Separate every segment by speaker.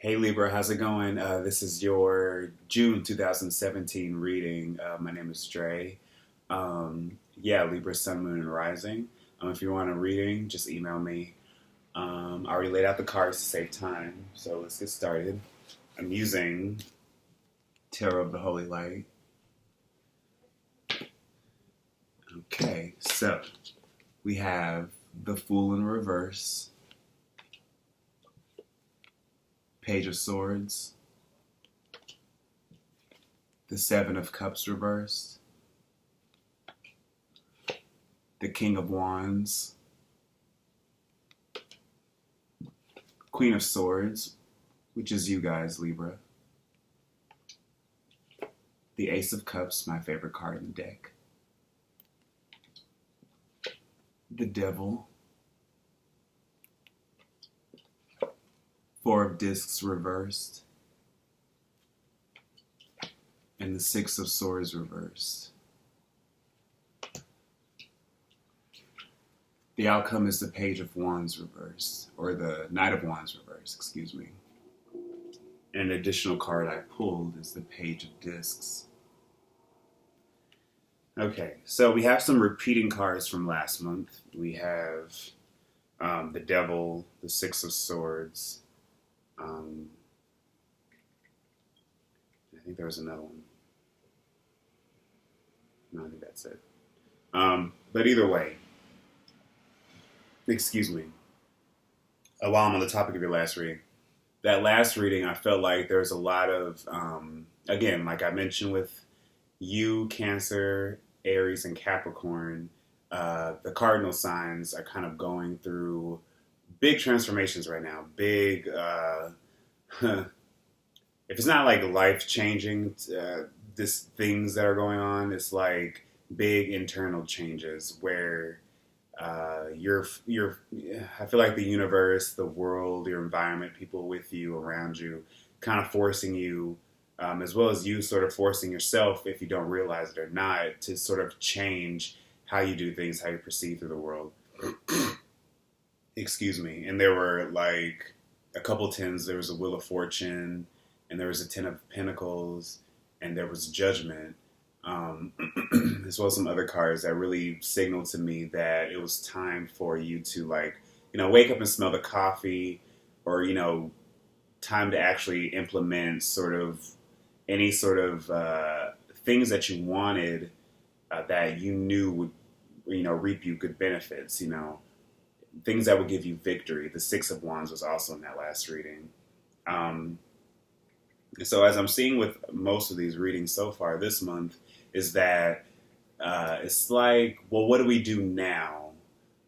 Speaker 1: Hey Libra, how's it going? This is your June 2017 reading. My name is Dre. Yeah, Libra, Sun, Moon, and Rising. If you want a reading, just email me. I already laid out the cards to save time, so let's get started. I'm using Tarot of the Holy Light. Okay, so we have the Fool in reverse, Page of Swords, the Seven of Cups reversed, the King of Wands, Queen of Swords, which is you guys, Libra, the Ace of Cups, my favorite card in the deck, the Devil, Four of Discs reversed, and the Six of Swords reversed. The outcome is the Page of Wands reversed, or the Knight of Wands reversed, excuse me. And an additional card I pulled is the Page of Discs. Okay, so we have some repeating cards from last month. We have the Devil, the Six of Swords. I think there was another one. No, I think that's it. But either way, excuse me. While I'm on the topic of your last reading, that last reading, I felt like there's a lot of, again, like I mentioned with you, Cancer, Aries, and Capricorn, the cardinal signs are kind of going through big transformations right now. Big, if it's not like life-changing, this things that are going on, it's like big internal changes where I feel like the universe, the world, your environment, people with you, around you, kind of forcing you, as well as you sort of forcing yourself, if you don't realize it or not, to sort of change how you do things, how you perceive through the world. Excuse me. And there were like a couple tens. There was a Wheel of Fortune, and there was a Ten of Pentacles, and there was Judgment, as well as some other cards that really signaled to me that it was time for you to, like, wake up and smell the coffee, or, time to actually implement sort of any sort of things that you wanted that you knew would, reap you good benefits, things that would give you victory. The Six of Wands was also in that last reading. So as I'm seeing with most of these readings so far this month, is that it's like, well, what do we do now?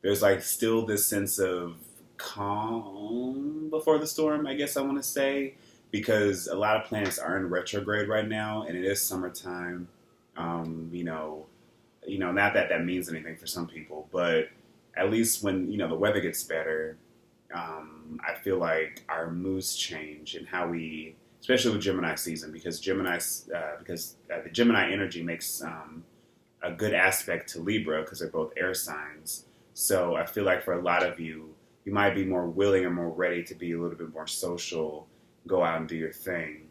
Speaker 1: There's like still this sense of calm before the storm, I guess I want to say, because a lot of planets are in retrograde right now, and it is summertime. Not that that means anything for some people, but at least when, the weather gets better, I feel like our moods change and how we, especially with Gemini season, because the Gemini energy makes a good aspect to Libra because they're both air signs. So I feel like for a lot of you, you might be more willing or more ready to be a little bit more social, go out and do your thing.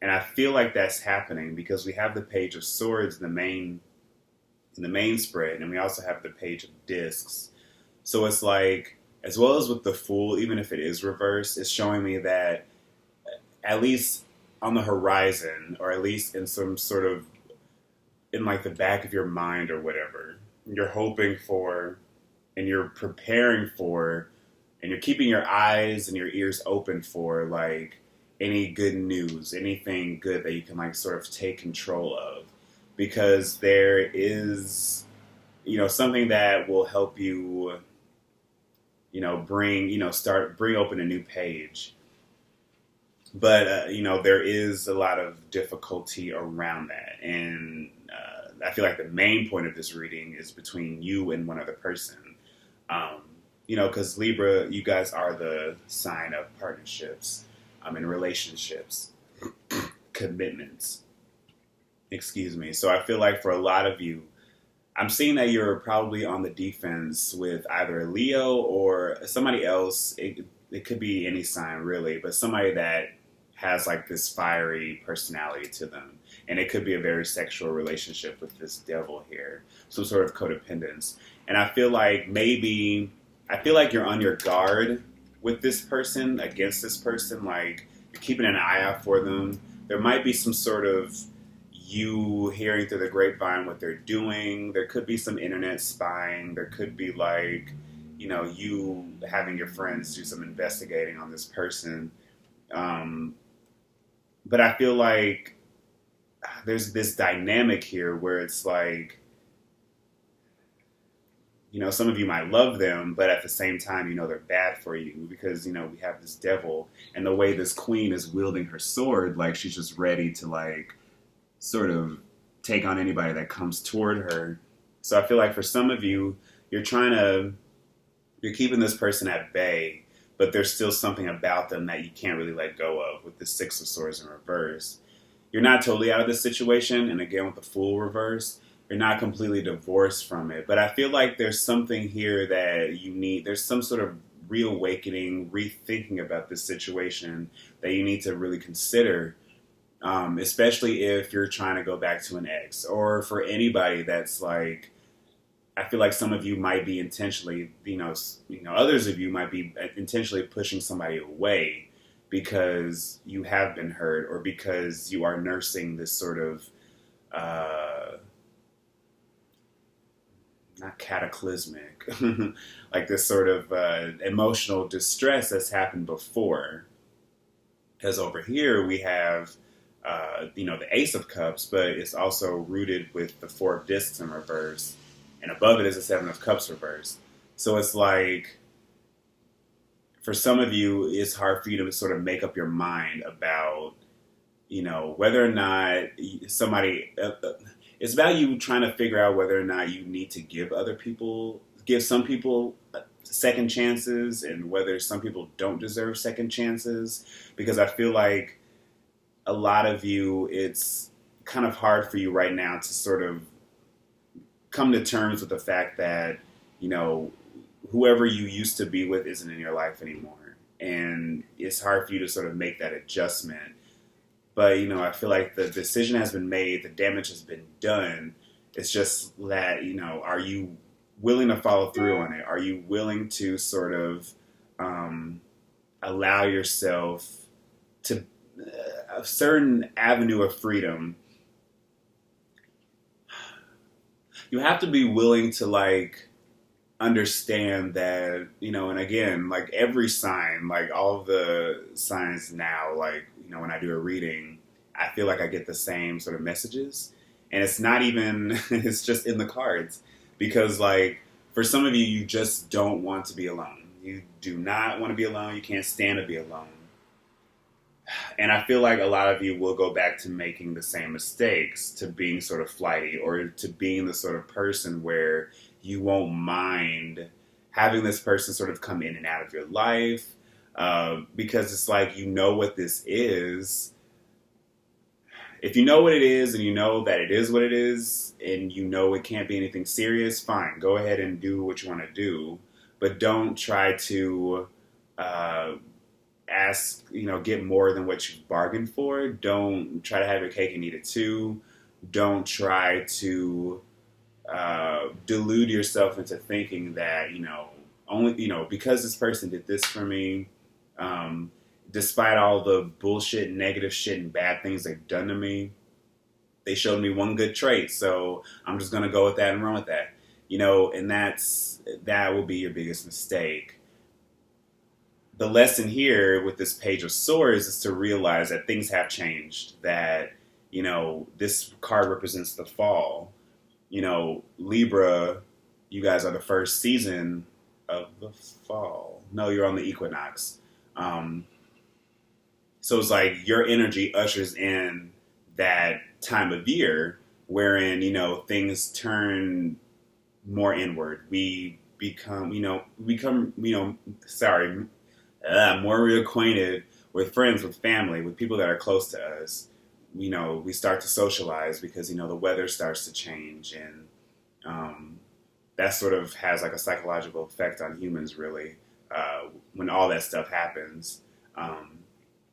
Speaker 1: And I feel like that's happening because we have the Page of Swords in the main spread, and we also have the Page of Discs. So it's like, as well as with the Fool, even if it is reversed, it's showing me that at least on the horizon, or at least in some sort of, in like the back of your mind or whatever, you're hoping for, and you're preparing for, and you're keeping your eyes and your ears open for, like, any good news, anything good that you can, like, sort of take control of. Because there is, something that will help you, bring open a new page. But, there is a lot of difficulty around that. And I feel like the main point of this reading is between you and one other person. Because Libra, you guys are the sign of partnerships, and relationships, commitments. Excuse me. So I feel like for a lot of you, I'm seeing that you're probably on the defense with either a Leo or somebody else. it could be any sign really, but somebody that has like this fiery personality to them. And it could be a very sexual relationship with this devil here, some sort of codependence. And I feel like you're on your guard with this person, against this person, like you're keeping an eye out for them. There might be some sort of you hearing through the grapevine what they're doing. There could be some internet spying. There could be like, you having your friends do some investigating on this person. But I feel like there's this dynamic here where it's like, some of you might love them, but at the same time, they're bad for you because, we have this devil, and the way this queen is wielding her sword, like she's just ready to like sort of take on anybody that comes toward her. So I feel like for some of you, you're keeping this person at bay, but there's still something about them that you can't really let go of with the Six of Swords in reverse. You're not totally out of this situation, and again with the Fool reverse, you're not completely divorced from it. But I feel like there's something here that there's some sort of reawakening, rethinking about this situation that you need to really consider, especially if you're trying to go back to an ex, or for anybody that's like, I feel like some of you might be intentionally, others of you might be intentionally pushing somebody away because you have been hurt, or because you are nursing this sort of, not cataclysmic, like this sort of emotional distress that's happened before. Because over here we have, the Ace of Cups, but it's also rooted with the Four of Discs in reverse. And above it is the Seven of Cups reverse. So it's like, for some of you, it's hard for you to sort of make up your mind about, whether or not somebody... it's about you trying to figure out whether or not you need to give some people second chances, and whether some people don't deserve second chances. Because I feel like a lot of you, it's kind of hard for you right now to sort of come to terms with the fact that, whoever you used to be with isn't in your life anymore. And it's hard for you to sort of make that adjustment. But, I feel like the decision has been made, the damage has been done. It's just that, are you willing to follow through on it? Are you willing to sort of allow yourself to a certain avenue of freedom? You have to be willing to like understand that, and again, like every sign, like all of the signs now, like, when I do a reading, I feel like I get the same sort of messages, and it's not even, it's just in the cards, because like for some of you, you just don't want to be alone. You do not want to be alone. You can't stand to be alone. And I feel like a lot of you will go back to making the same mistakes, to being sort of flighty, or to being the sort of person where you won't mind having this person sort of come in and out of your life, because it's like, what this is. If you know what it is, and you know that it is what it is, and it can't be anything serious, fine, go ahead and do what you want to do. But don't try to get more than what you've bargained for. Don't try to have your cake and eat it too. Don't try to delude yourself into thinking that, only, because this person did this for me, despite all the bullshit, negative shit, and bad things they've done to me, they showed me one good trait, so I'm just going to go with that and run with that. And that will be your biggest mistake. The lesson here with this Page of Swords is to realize that things have changed, that, this card represents the fall. Libra, you guys are the first season of the fall. No, you're on the equinox. So it's like your energy ushers in that time of year wherein, things turn more inward. We become more reacquainted with friends, with family, with people that are close to us. We start to socialize because, the weather starts to change, and that sort of has like a psychological effect on humans, really. when all that stuff happens.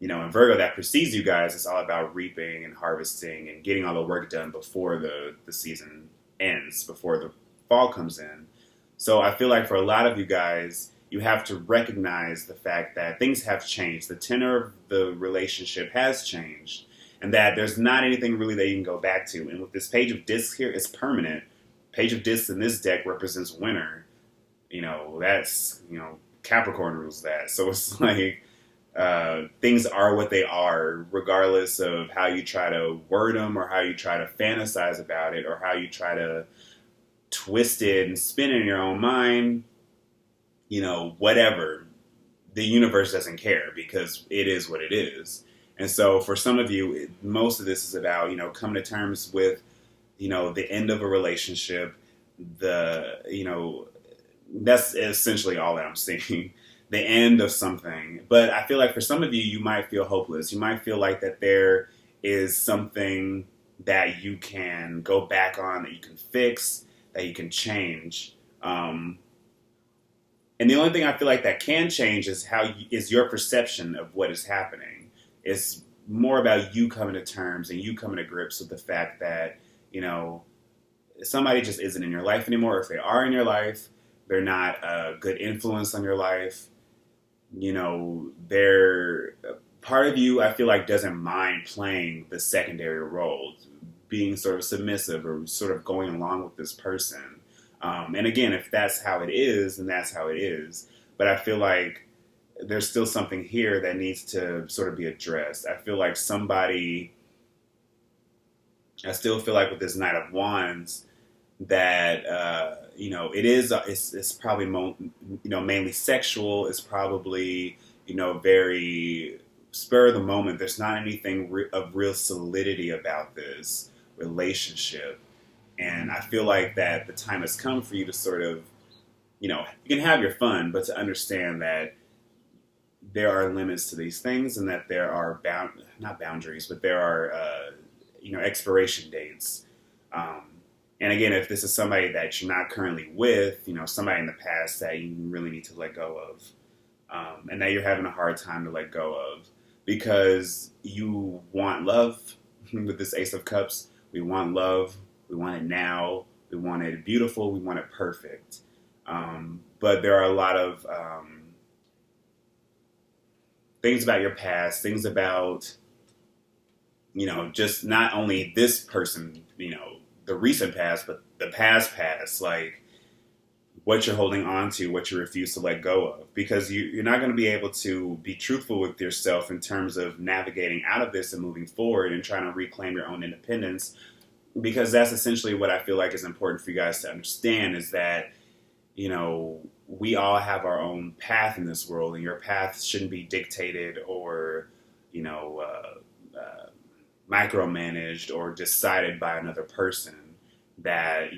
Speaker 1: In Virgo, that precedes you guys, it's all about reaping and harvesting and getting all the work done before the season ends, before the fall comes in. So I feel like for a lot of you guys, you have to recognize the fact that things have changed. The tenor of the relationship has changed, and that there's not anything really that you can go back to. And with this Page of Discs here, it's permanent. Page of Discs in this deck represents winter. That's, Capricorn rules that. So it's like things are what they are, regardless of how you try to word them or how you try to fantasize about it or how you try to twist it and spin it in your own mind. Whatever. The universe doesn't care because it is what it is. And so for some of you, most of this is about, coming to terms with, the end of a relationship. That's essentially all that I'm seeing. The end of something. But I feel like for some of you, you might feel hopeless. You might feel like that there is something that you can go back on, that you can fix, that you can change. And the only thing I feel like that can change is is your perception of what is happening. It's more about you coming to terms and you coming to grips with the fact that, somebody just isn't in your life anymore. If they are in your life, they're not a good influence on your life. They're part of you, I feel like, doesn't mind playing the secondary role, being sort of submissive or sort of going along with this person. And again, if that's how it is, then that's how it is. But I feel like there's still something here that needs to sort of be addressed. I still feel like with this Knight of Wands that, it's probably, mainly sexual. It's probably, very spur of the moment. There's not anything of real solidity about this relationship. And I feel like that the time has come for you to sort of, you can have your fun, but to understand that there are limits to these things and that there are not boundaries, but there are, expiration dates. And again, if this is somebody that you're not currently with, somebody in the past that you really need to let go of, and that you're having a hard time to let go of because you want love with this Ace of Cups. We want love. We want it now. We want it beautiful. We want it perfect. But there are a lot of things about your past, things about, just not only this person, the recent past, but the past, like what you're holding on to, what you refuse to let go of. Because you're not going to be able to be truthful with yourself in terms of navigating out of this and moving forward and trying to reclaim your own independence. Because that's essentially what I feel like is important for you guys to understand is that, we all have our own path in this world, and your path shouldn't be dictated or, micromanaged or decided by another person. That,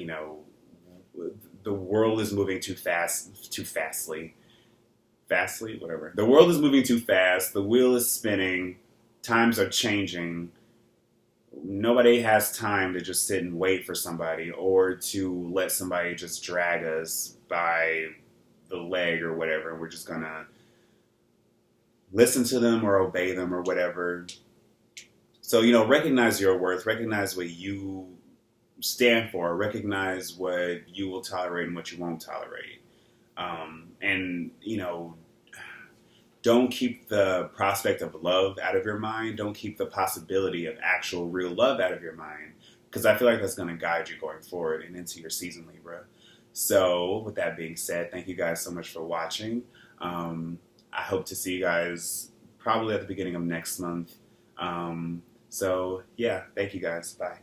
Speaker 1: the world is moving too fastly, whatever. The world is moving too fast. The wheel is spinning. Times are changing. Nobody has time to just sit and wait for somebody or to let somebody just drag us by the leg or whatever. We're just going to listen to them or obey them or whatever. So, recognize your worth, recognize what you stand for, recognize what you will tolerate and what you won't tolerate. And, don't keep the prospect of love out of your mind. Don't keep the possibility of actual real love out of your mind, because I feel like that's going to guide you going forward and into your season, Libra. So with that being said, thank you guys so much for watching. I hope to see you guys probably at the beginning of next month. So yeah, thank you guys. Bye.